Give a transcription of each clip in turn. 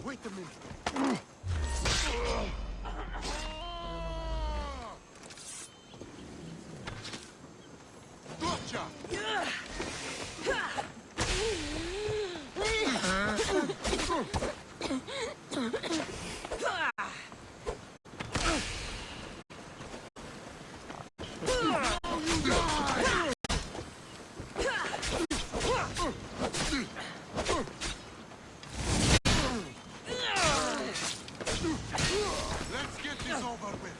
Wait a minute. Gotcha! Let's get this over with.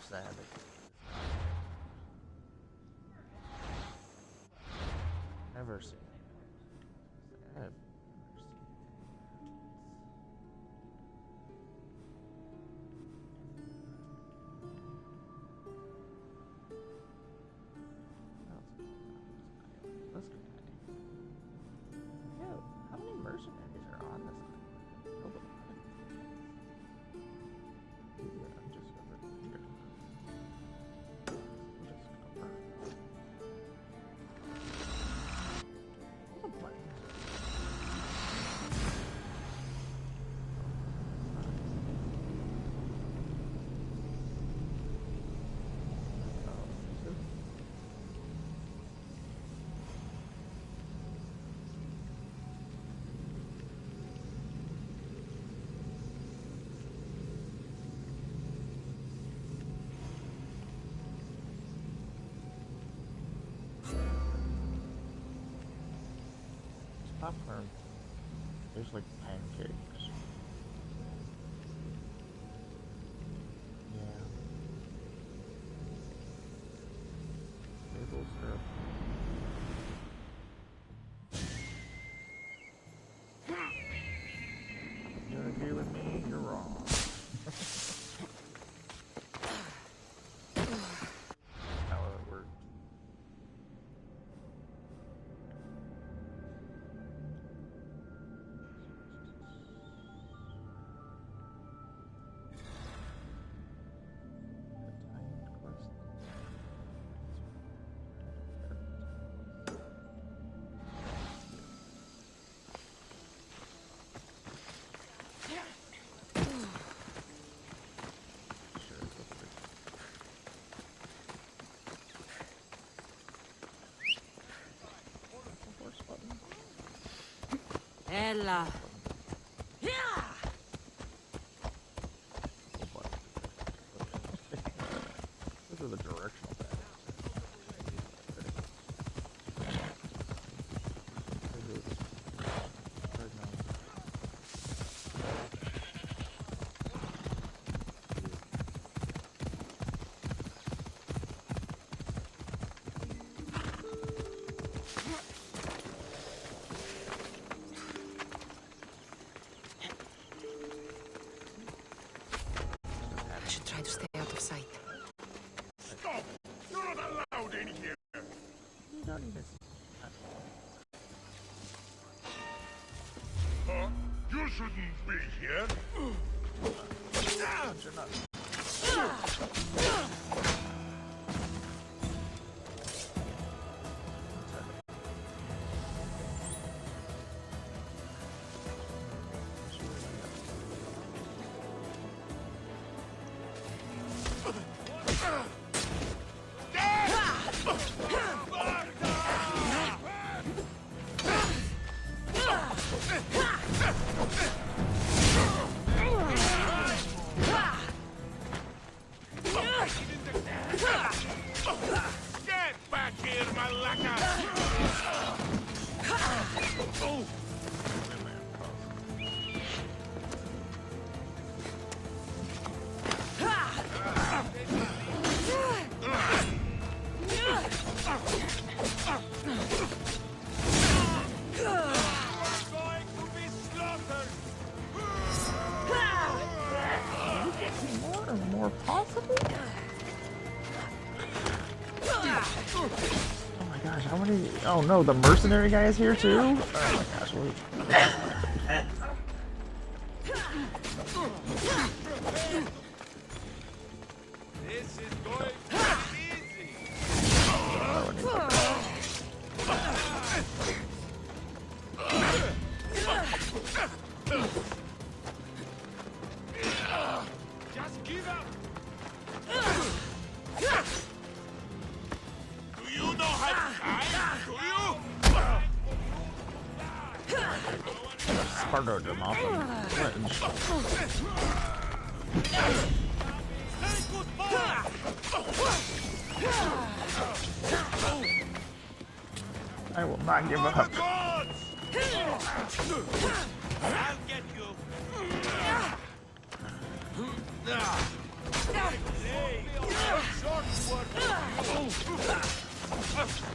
Sad. Never seen it. Sad. Let's go. Yo, how many mercenaries are on this island? Nobody. I'm just over here. Popcorn. There's like pancakes. Yeah. Maple syrup. You agree with me? You're wrong. How it works. Ella. try to stay out of sight. Stop! You're not allowed in here! You don't even... Huh? You shouldn't be here! You're not... Get back here, Malaka! Oh! More and more possible? Oh my gosh, how many... Oh no, the mercenary guy is here too? Oh my gosh, wait. This is going to be easy! Oh, I need to- Just give up! Do you know how to fight? Do you? Spartoed him off the ledge. I will not give up. Gods! I'll get you! Hey, short word for you!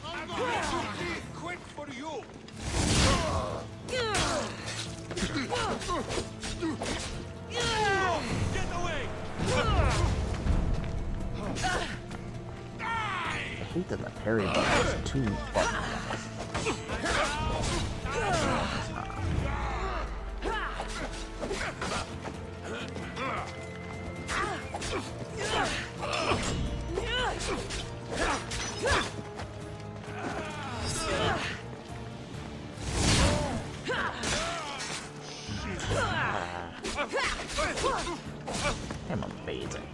I'm going to be quick for you! Get away! I hate that the parry button is too fucking I'm amazing.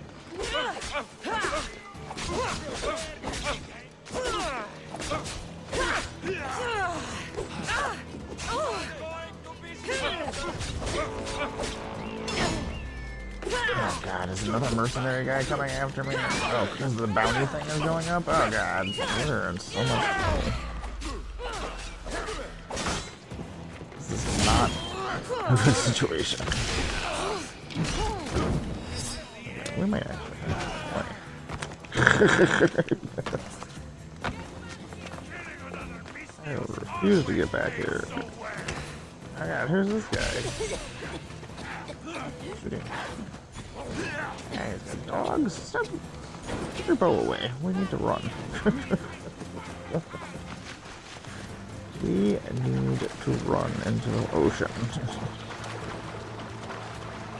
Oh god, is another mercenary guy coming after me? Oh, because the bounty thing is going up? Oh god, we're in so much trouble. This is not a good situation. We might actually I refuse to get back here. Oh god, who's this guy? Shooting. Guys, the dogs, stop. Get your bow away. We need to run. We need to run into the ocean.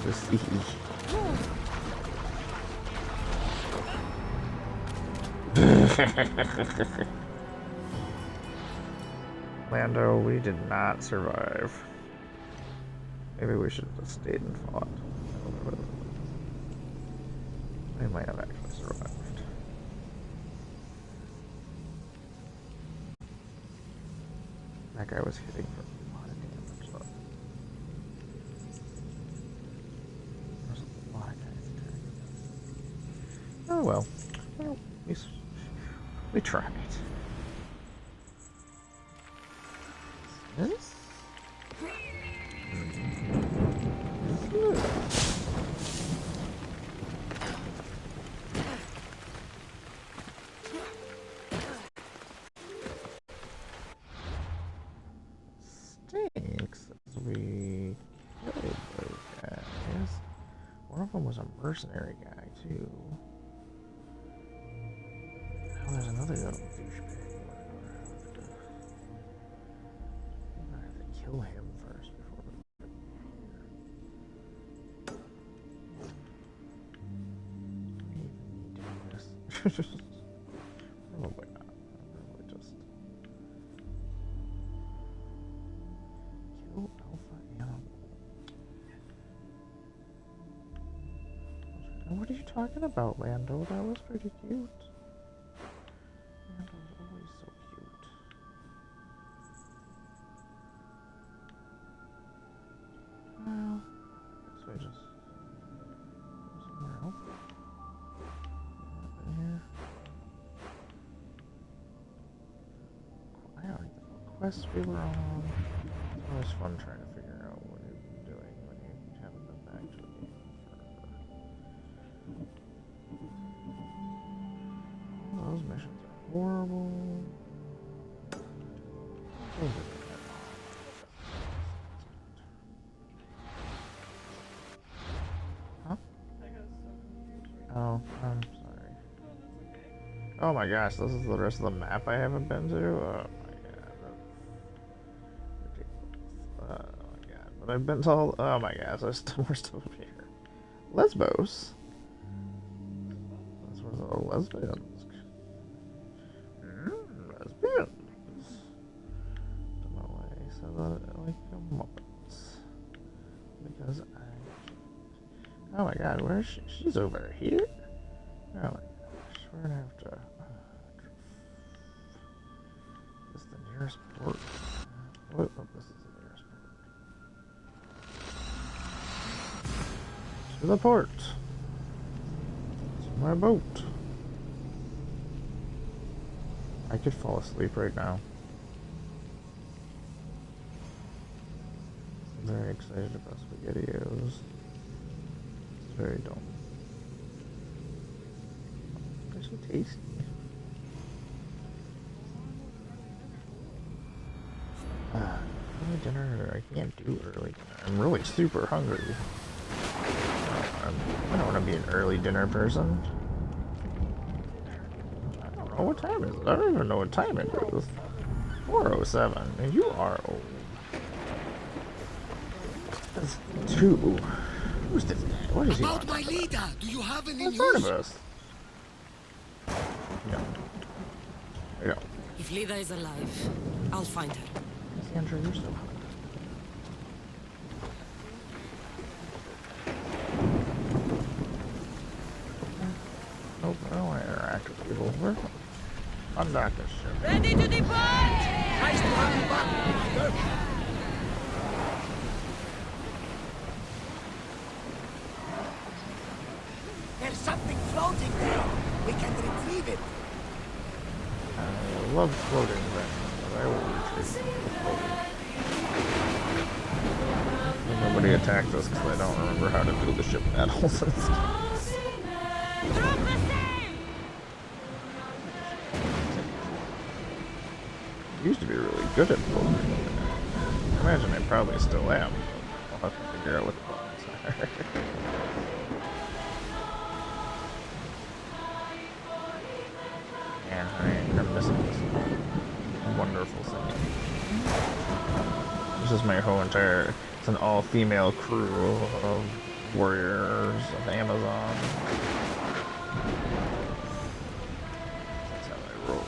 The sea. Lando, we did not survive. Maybe we should have stayed and fought. We might have actually survived. That guy was hitting for a lot of damage, though. There's a lot of guys attacking. Oh well. Well, at least we tried. This? Stinks as we killed those guys. One of them was a mercenary guy 2. Oh, there's another little douchebag. I have to kill him first before we get here. I even need to do this. Probably not. Probably just kill alpha animal. What are you talking about, Lando? That was pretty cute. Lando's always so cute. Well, guess we just go somewhere else. Nothing here. I already know what quest we were on. It's always fun trying to figure out what you've been doing when you haven't been back to the game for. Those missions are horrible. Those are good. Huh? Oh, I'm sorry. Oh my gosh, this is the rest of the map I haven't been to? Oh my god, that's ridiculous. Oh my god, but I've been to all. Oh my gosh, we're still here. Lesbos? That's where the lesbians. Lesbians. To my way, so that like a muppets. Because I. Oh my god, where is she? She's over here? Oh my gosh, we're gonna have to. Is this the nearest port? What? Oh, this is the nearest port. To the port. To my boat. I could fall asleep right now. I'm very excited about SpaghettiOs. It's very dull. They're so tasty. Early dinner, I can't do early dinner. I'm really super hungry. I don't want to be an early dinner person. I don't know what time is it. I don't even know what time it is. 4:07. And you are old. That's 2. Who's this guy? What is he About on? my leader, do you have any In front of news? us. Yeah. Yeah. If Lida is alive, I'll find her. Sandra, you're so hot. Nope, I don't want to interact with people. We're undock this ship. Ready to depart! Nice to have you back, leader. There's something floating there. We can retrieve it. I love floating things, but I will retreat. Nobody attacked us because I don't remember how to do the ship battles and stuff. I used to be really good at floating. I imagine I probably still am. I'll have to figure out what the buttons are. Yeah, I'm missing this wonderful thing. This is my whole entire. It's an all-female crew of warriors of Amazon. That's how I roll.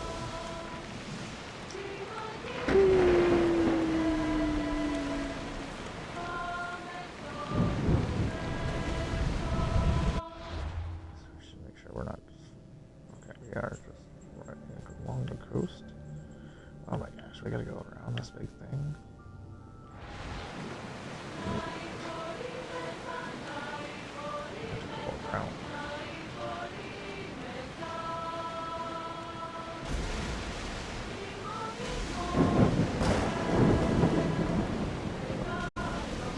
So we should make sure we're not. Okay, we are just right along the coast. Oh my gosh, we gotta go around this big thing. Around.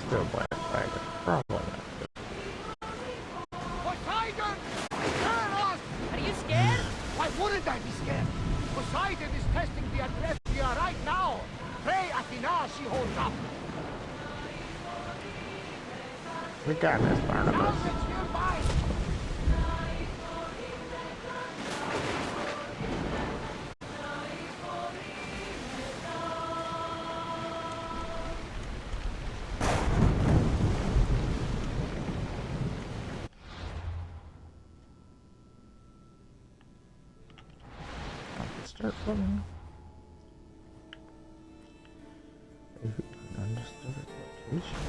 Still black flag, probably not good. Poseidon! Turn us! Are you scared? Why wouldn't I be scared? Poseidon is testing the Adrepia right now. Pray Athena she holds up. We got this, Barnabas. Now it's nearby. start floating. Undiscovered location.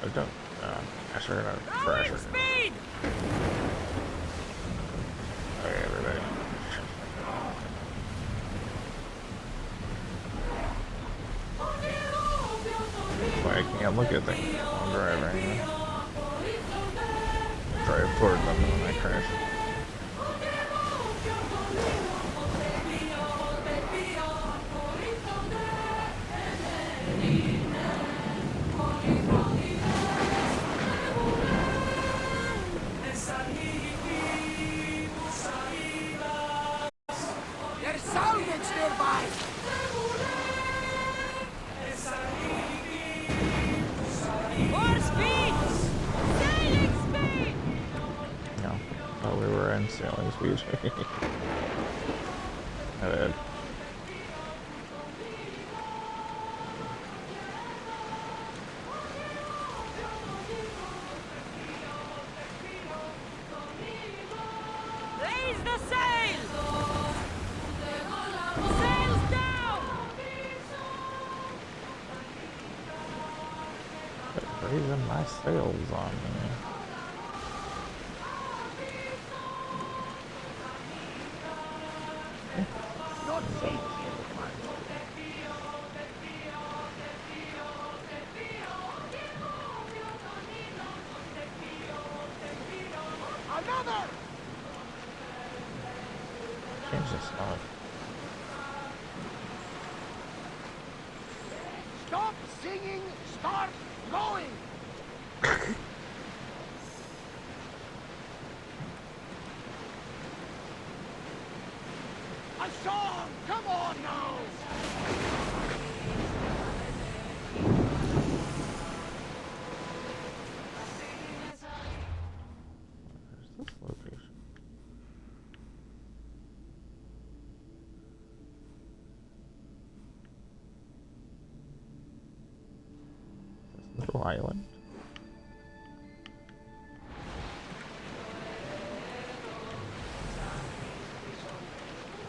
Oh, don't. I swear to crash it. Speed! Okay, everybody. Why I can't look at things while driving. Drive toward them and then I crash. There's salvage nearby! More speed! Sailing speed! No. Oh, we were in sailing speed. My bad. Raise the sail! Sails down! Quit raising my sails on me. Not safe. Another! Change this up. Stop singing, start going! A song! Come on now! Where's this location? This little island.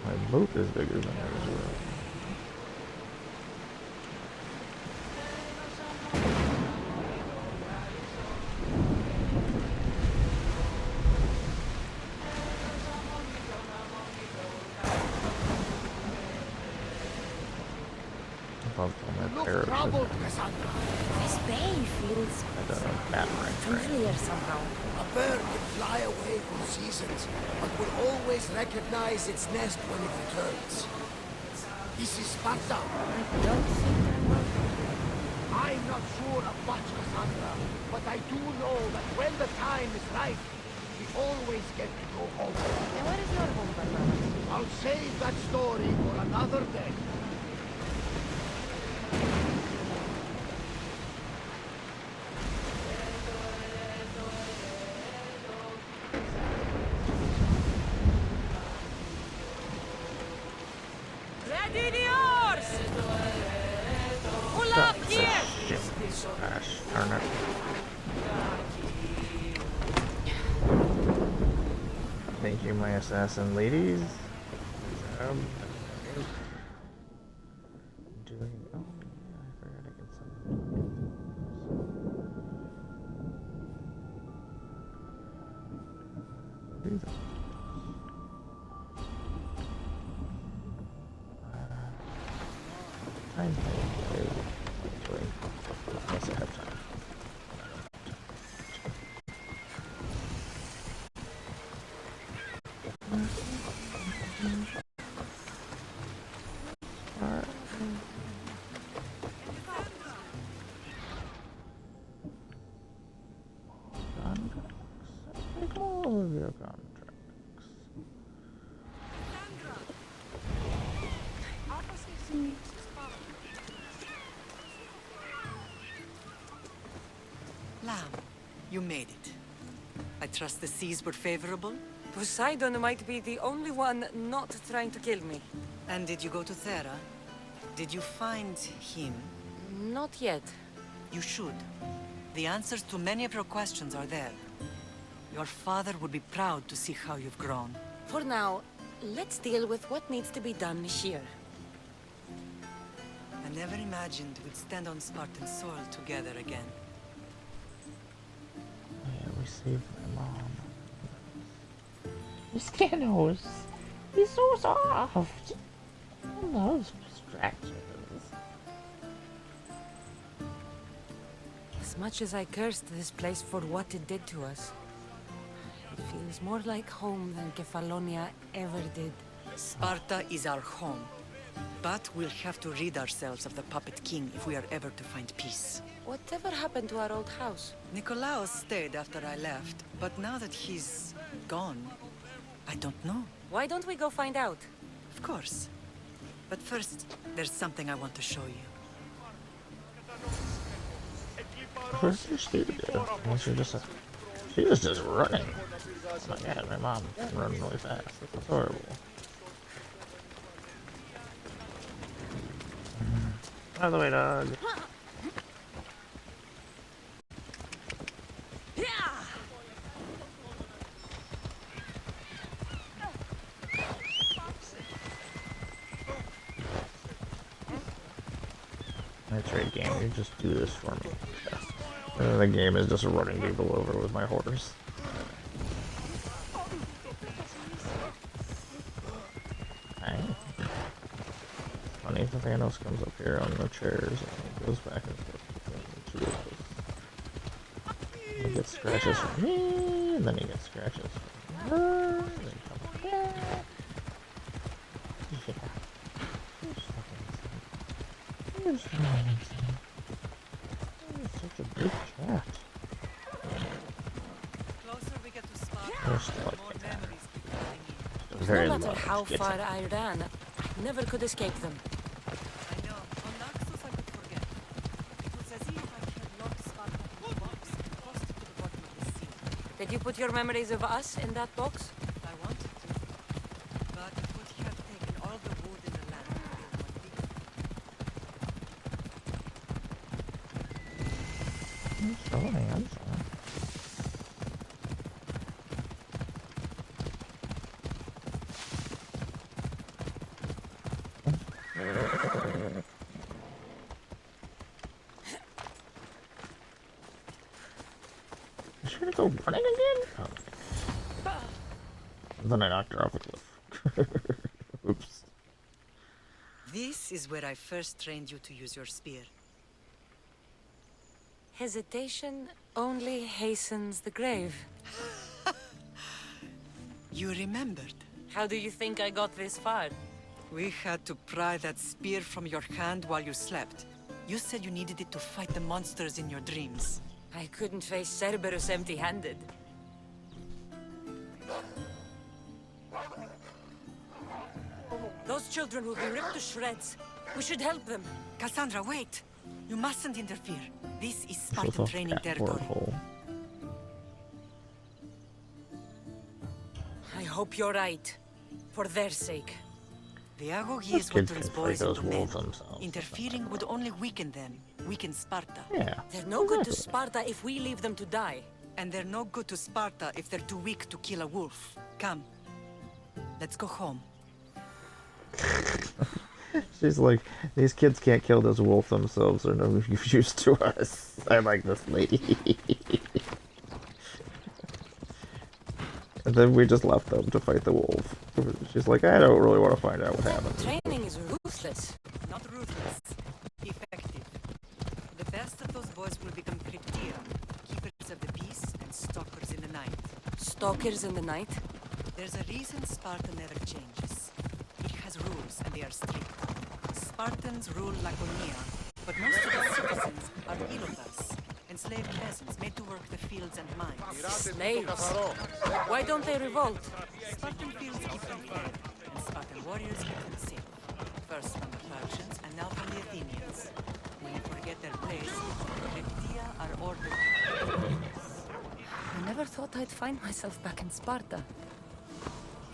My boat is bigger than yours. Above all my Look parachute. troubled, Cassandra. This bay feels I don't know, map right. familiar somehow. A bird can fly away for seasons, but will always recognize its nest when it returns. This is Sparta. I don't think I'm welcome. I'm not sure of much, Cassandra, but I do know that when the time is right, we always get to go home. And where is your home, Barbara? I'll save that story for another day. Ready the oars! Pull up here! Shit. Gosh, darn it. Thank you, my assassin ladies. Doing. Oh, yeah, I forgot I could send. Do that. Time thing. Actually, unless I have time. Take all of your contracts. Lamb, you made it. I trust the seas were favorable? Poseidon might be the only one not trying to kill me. And did you go to Thera? Did you find him? Not yet. You should. The answers to many of your questions are there. Your father would be proud to see how you've grown. For now, let's deal with what needs to be done here. I never imagined we'd stand on Spartan soil together again. Yeah, we saved my mom. His candles. He's so soft. I love scratches. As much as I cursed this place for what it did to us, it feels more like home than Kefalonia ever did. Sparta is our home. But we'll have to rid ourselves of the Puppet King if we are ever to find peace. Whatever happened to our old house? Nikolaos stayed after I left, but now that he's gone, I don't know. Why don't we go find out? Of course. But first, there's something I want to show you. Where's your studio? She was just running. Oh my god, my mom can run really fast. That's horrible. Out of the way, dog. That's right, game. You just do this for me. And then the game is just running people over with my horse. Funny if Thanos comes up here on the chairs and goes back and forth between the two of us. He gets scratches from me, and then he gets scratches from her, and then he comes back. Yeah. Here's fucking insane. He's such a big cat. Closer we get to Sparta, They're still more like that. memories keep coming in. Very No matter large. how Yes. far I ran, I never could escape them. I know. On Naxos I could forget. It was as if I had locked Sparta in a box and tossed it to the bottom of the sea. Did you put your memories of us in that box? I wanted to. But it would have taken all the wood in the land to build one big. I'm sorry, I'm sorry. Is she gonna go running again? Oh. Then I knocked her off a cliff. Oops. This is where I first trained you to use your spear. Hesitation only hastens the grave. You remembered. How do you think I got this far? We had to pry that spear from your hand while you slept. You said you needed it to fight the monsters in your dreams. I couldn't face Cerberus empty-handed. Those children will be ripped to shreds. We should help them. Cassandra, wait! You mustn't interfere. This is This Spartan was a training cat territory. porthole. I hope you're right. For their sake. The Agogi Those is what kids turns can fight boys those into men. wolves themselves. Interfering would only weaken them. Weaken Sparta. Yeah. They're no good to exactly. Sparta if we leave them to die. And they're no good to Sparta if they're too weak to kill a wolf. Come. Let's go home. She's like, these kids can't kill this wolf themselves. They're no use to us. I like this lady. And then we just left them to fight the wolf. She's like, I don't really want to find out what happened. Training is ruthless. Not ruthless. Effective. The best of those boys will become Cryptia, keepers of the peace and stalkers in the night. Stalkers in the night. There's a reason Sparta never changes. It has rules, and they are strict. Spartans rule Laconia, but most of its citizens are ilotas, enslaved peasants made to work the fields and mines. Slaves. Why don't they revolt? Spartan fields keep them fed, and Spartan warriors keep them safe. First from the Persians, and now from the Athenians. When you forget their place, Cryptia are ordered to I never thought I'd find myself back in Sparta.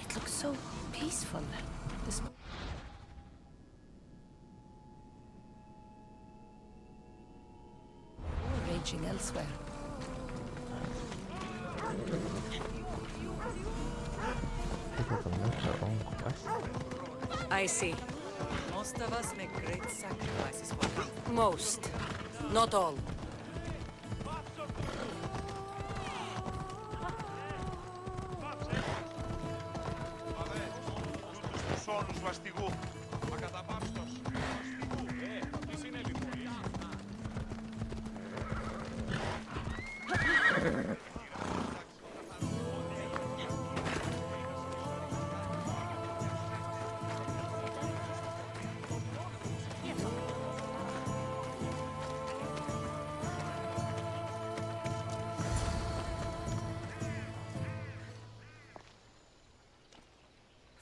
It looks so peaceful. This war raging elsewhere. with them make their own quest. I see. Most of us make great sacrifices for comfort. Most. Not all. Τους όρους του αστιγού. Ακαταπαύστος. Αστιγού. Τι είναι λοιπόν.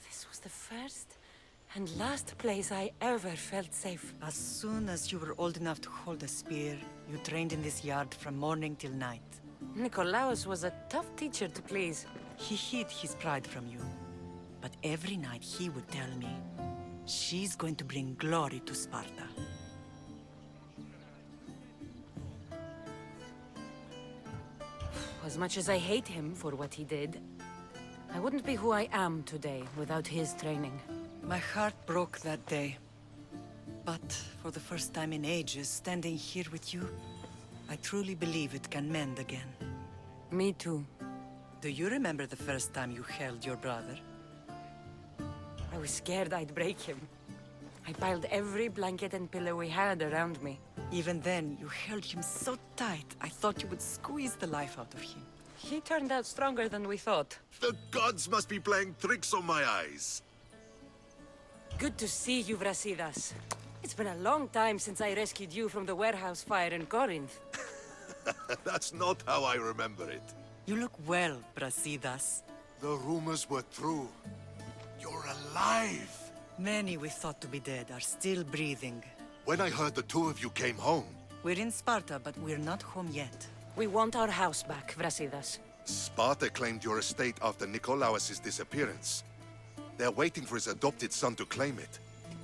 This was the first and last place I ever felt safe. As soon as you were old enough to hold a spear, you trained in this yard from morning till night. Nikolaos was a tough teacher to please. He hid his pride from you. But every night he would tell me, she's going to bring glory to Sparta. As much as I hate him for what he did, I wouldn't be who I am today without his training. My heart broke that day. But for the first time in ages, standing here with you, I truly believe it can mend again. Me too. Do you remember the first time you held your brother? I was scared I'd break him. I piled every blanket and pillow we had around me. Even then, you held him so tight, I thought you would squeeze the life out of him. He turned out stronger than we thought. The gods must be playing tricks on my eyes. Good to see you, Brasidas. It's been a long time since I rescued you from the warehouse fire in Corinth. That's not how I remember it. You look well, Brasidas. The rumors were true. You're alive! Many we thought to be dead are still breathing. When I heard the two of you came home, We're in Sparta, but we're not home yet. We want our house back, Brasidas. Sparta claimed your estate after Nikolaos' disappearance. They're waiting for his adopted son to claim it.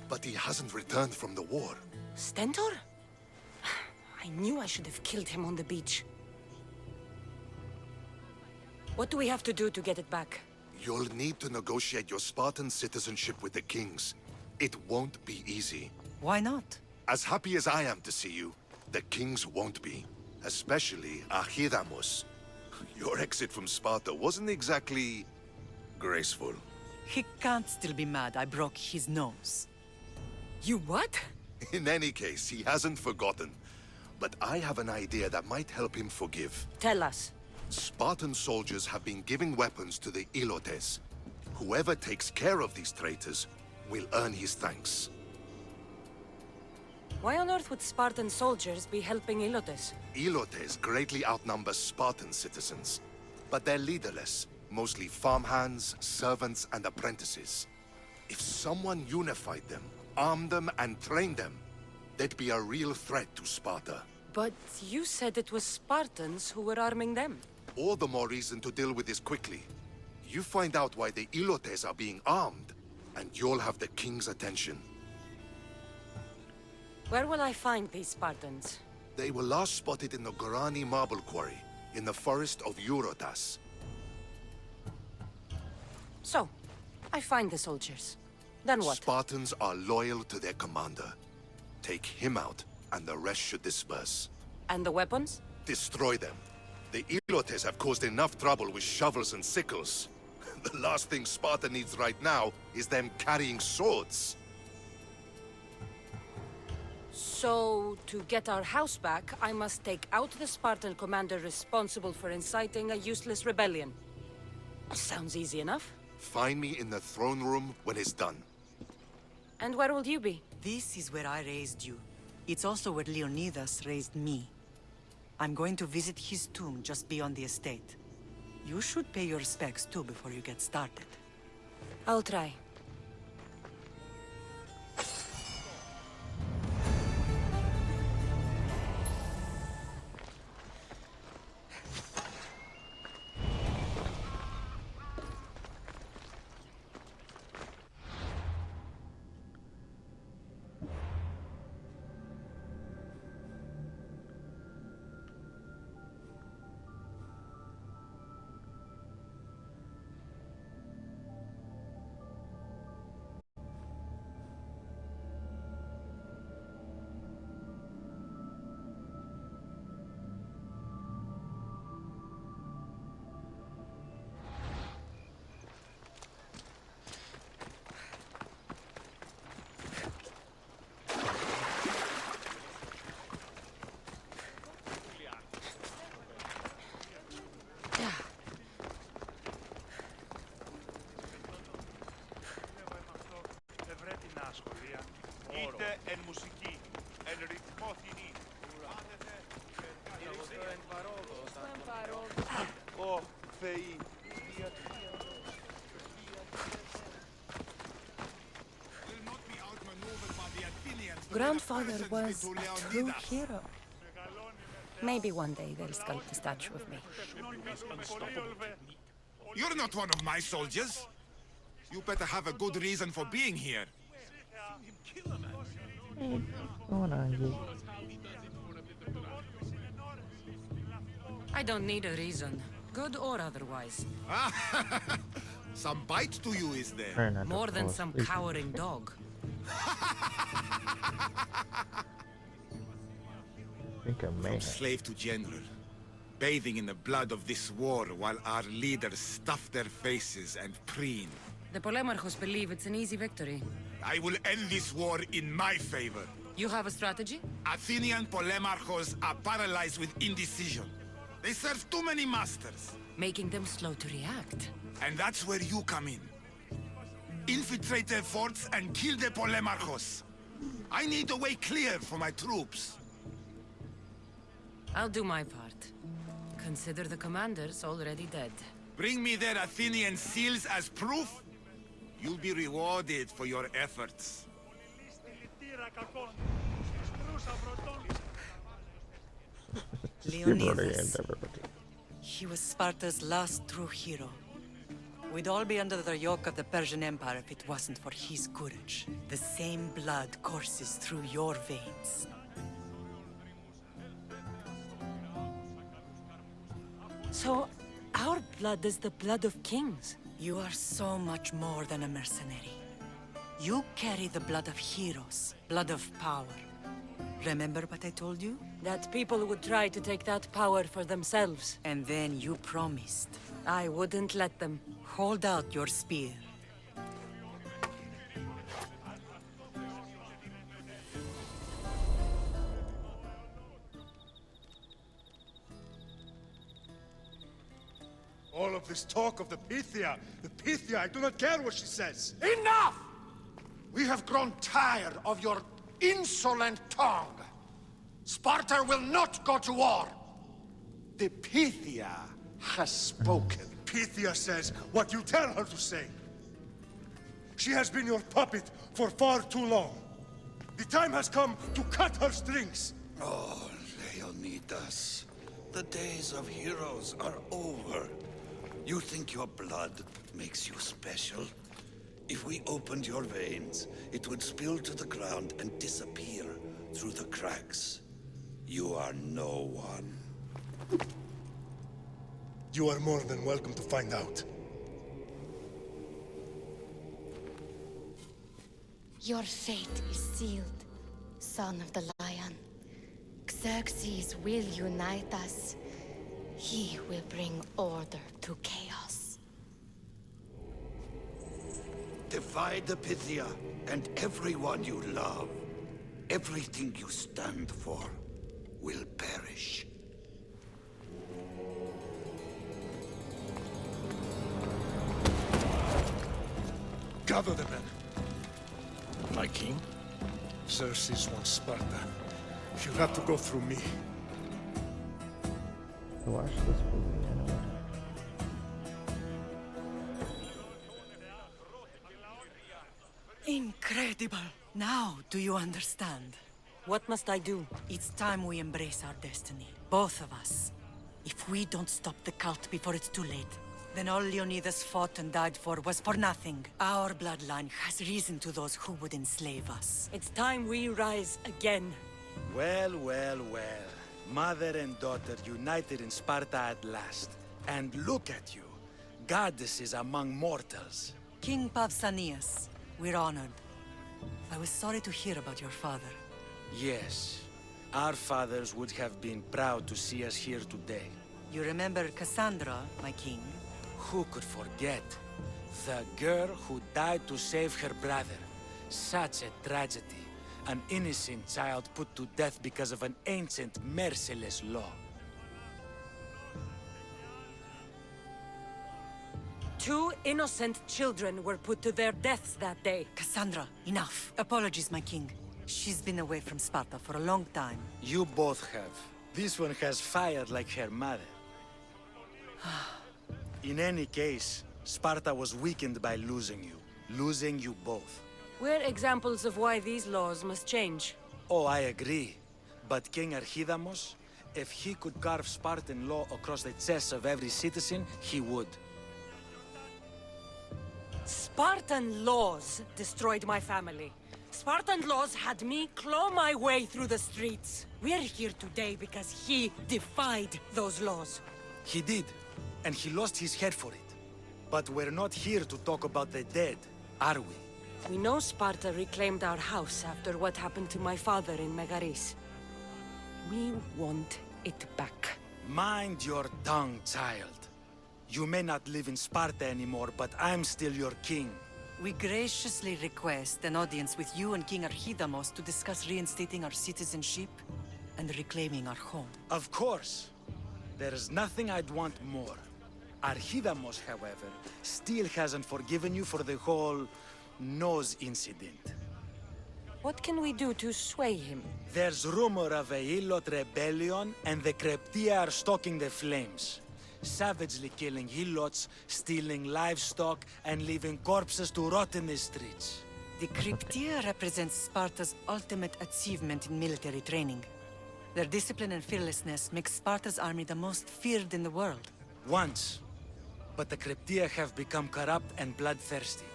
But he hasn't returned from the war. Stentor? I knew I should have killed him on the beach. What do we have to do to get it back? You'll need to negotiate your Spartan citizenship with the kings. It won't be easy. Why not? As happy as I am to see you, the kings won't be. Especially Archidamos. Your exit from Sparta wasn't exactly graceful. He can't still be mad I broke his nose. You what? In any case, he hasn't forgotten. But I have an idea that might help him forgive. Tell us. Spartan soldiers have been giving weapons to the Ilotes. Whoever takes care of these traitors will earn his thanks. Why on earth would Spartan soldiers be helping Ilotes? Ilotes greatly outnumber Spartan citizens. But they're leaderless, mostly farmhands, servants, and apprentices. If someone unified them, armed them, and trained them, they'd be a real threat to Sparta. But you said it was Spartans who were arming them. All the more reason to deal with this quickly. You find out why the Ilotes are being armed, and you'll have the king's attention. Where will I find these Spartans? They were last spotted in the Gorani marble quarry, in the forest of Eurotas. So, I find the soldiers. Then what? Spartans are loyal to their commander. Take him out, and the rest should disperse. And the weapons? Destroy them. The Ilotes have caused enough trouble with shovels and sickles. The last thing Sparta needs right now is them carrying swords. So, to get our house back, I must take out the Spartan commander responsible for inciting a useless rebellion. Sounds easy enough. Find me in the throne room when it's done. And where will you be? This is where I raised you. It's also where Leonidas raised me. I'm going to visit his tomb just beyond the estate. You should pay your respects too before you get started. I'll try. grandfather was a true hero. Maybe one day they'll sculpt a statue of me. You're not one of my soldiers. You better have a good reason for being here. Hey, what's going on, you? I don't need a reason, good or otherwise. Some bite to you, is there? Try not to More than fall some asleep. cowering dog. I think I may From have. slave to general, bathing in the blood of this war while our leaders stuff their faces and preen. The Polemarchos believe it's an easy victory. I will end this war in my favor. You have a strategy? Athenian Polemarchos are paralyzed with indecision. They serve too many masters. Making them slow to react. And that's where you come in. Infiltrate their forts and kill the Polemarchos. I need a way clear for my troops. I'll do my part. Consider the commanders already dead. Bring me their Athenian seals as proof. You'll be rewarded for your efforts. Leonidas. He was Sparta's last true hero. We'd all be under the yoke of the Persian Empire if it wasn't for his courage. The same blood courses through your veins. So, our blood is the blood of kings. You are so much more than a mercenary. You carry the blood of heroes, blood of power. Remember what I told you? That people would try to take that power for themselves. And then you promised. I wouldn't let them. Hold out your spear. All of this talk of the Pythia, I do not care what she says. Enough! We have grown tired of your insolent tongue. Sparta will not go to war. The Pythia has spoken. Pythia says what you tell her to say. She has been your puppet for far too long. The time has come to cut her strings. Oh, Leonidas, the days of heroes are over. You think your blood makes you special? If we opened your veins, it would spill to the ground and disappear through the cracks. You are no one. You are more than welcome to find out. Your fate is sealed, son of the lion. Xerxes will unite us. He will bring order to chaos. Divide the Pythia and everyone you love. Everything you stand for will perish. Gather the men. My king? Xerxes wants Sparta. She'll have to go through me. Watch this movie anyway. Incredible! Now, do you understand? What must I do? It's time we embrace our destiny. Both of us. If we don't stop the cult before it's too late, then all Leonidas fought and died for was for nothing. Our bloodline has risen to those who would enslave us. It's time we rise again. Well, well, well. Mother and daughter united in Sparta at last. And look at you. Goddesses among mortals. King Pausanias, we're honored. I was sorry to hear about your father. Yes. Our fathers would have been proud to see us here today. You remember Cassandra, my king? Who could forget? The girl who died to save her brother. Such a tragedy. An innocent child put to death because of an ancient, merciless law. 2 innocent children were put to their deaths that day. Cassandra, enough. Apologies, my king. She's been away from Sparta for a long time. You both have. This one has fire like her mother. In any case, Sparta was weakened by losing you. Losing you both. We're examples of why these laws must change. Oh, I agree. But King Archidamos, if he could carve Spartan law across the chests of every citizen, he would. Spartan laws destroyed my family. Spartan laws had me claw my way through the streets. We're here today because he defied those laws. He did, and he lost his head for it. But we're not here to talk about the dead, are we? We know Sparta reclaimed our house after what happened to my father in Megaris. We want it back. Mind your tongue, child. You may not live in Sparta anymore, but I'm still your king. We graciously request an audience with you and King Archidamos to discuss reinstating our citizenship and reclaiming our home. Of course. There's nothing I'd want more. Archidamos, however, still hasn't forgiven you for the whole nose incident. What can we do to sway him? There's rumor of a Hilot rebellion, and the Kreptia are stoking the flames. Savagely killing Hilots, stealing livestock, and leaving corpses to rot in the streets. The Cryptia represents Sparta's ultimate achievement in military training. Their discipline and fearlessness makes Sparta's army the most feared in the world. Once. But the Cryptia have become corrupt and bloodthirsty.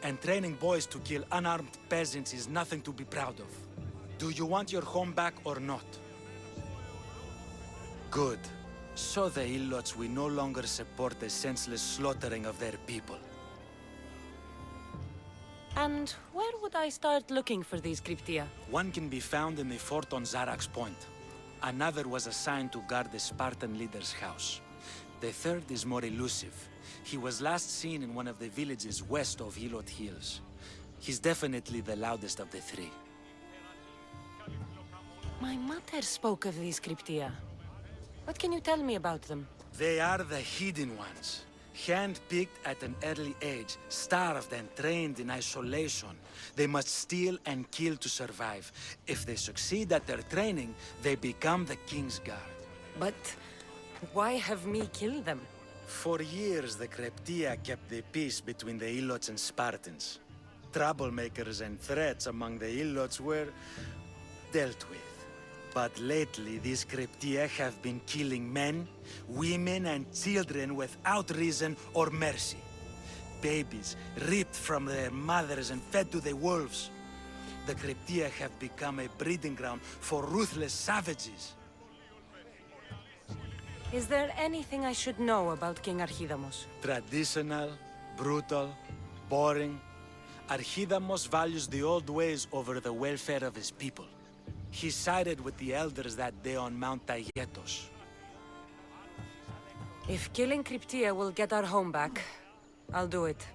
And training boys to kill unarmed peasants is nothing to be proud of. Do you want your home back or not? Good. So the Ilots will no longer support the senseless slaughtering of their people. And where would I start looking for these Cryptia? One can be found in the fort on Zarak's Point. Another was assigned to guard the Spartan leader's house. The third is more elusive. He was last seen in one of the villages west of Hilot Hills. He's definitely the loudest of the three. My mother spoke of these Cryptia. What can you tell me about them? They are the hidden ones. Hand-picked at an early age, starved and trained in isolation. They must steal and kill to survive. If they succeed at their training, they become the King's Guard. But why have me kill them? For years, the Cryptia kept the peace between the Ilots and Spartans. Troublemakers and threats among the Ilots were dealt with. But lately, these Cryptia have been killing men, women, and children without reason or mercy. Babies ripped from their mothers and fed to the wolves. The Cryptia have become a breeding ground for ruthless savages. Is there anything I should know about King Archidamos? Traditional, brutal, boring. Archidamos values the old ways over the welfare of his people. He sided with the elders that day on Mount Taygetos. If killing Cryptia will get our home back, I'll do it.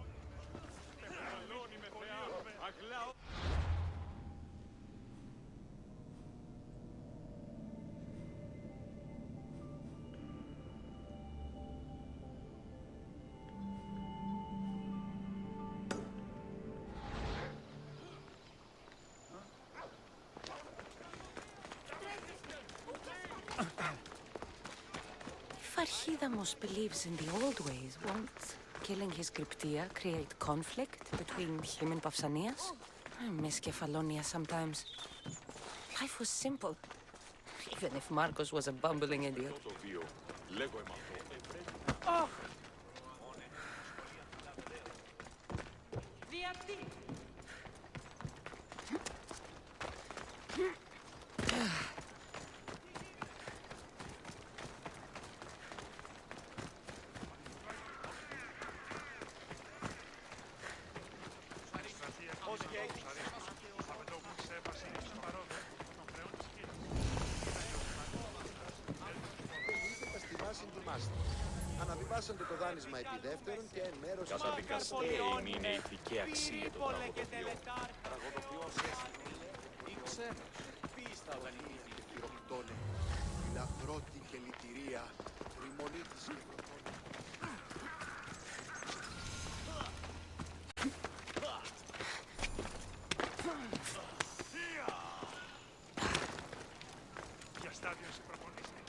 If Archidamos believes in the old ways, won't killing his Cryptia create conflict between him and Pausanias? I miss Kefalonia sometimes. Life was simple, even if Marcos was a bumbling idiot. Oh! Αναβιβάσαντε το δάνεισμα επί δεύτερον και εν μέρος... Καταδικαστέη είναι η ηθική αξία των τραγωδοποιών. Τραγωδοποιών σε ή ξένος. Πίστα βανίτη και χειροπιτώνε. Λαφρώτη και λυτηρία. Ρημονή της και προτώνε. Για στάδιο σε προπονήστε.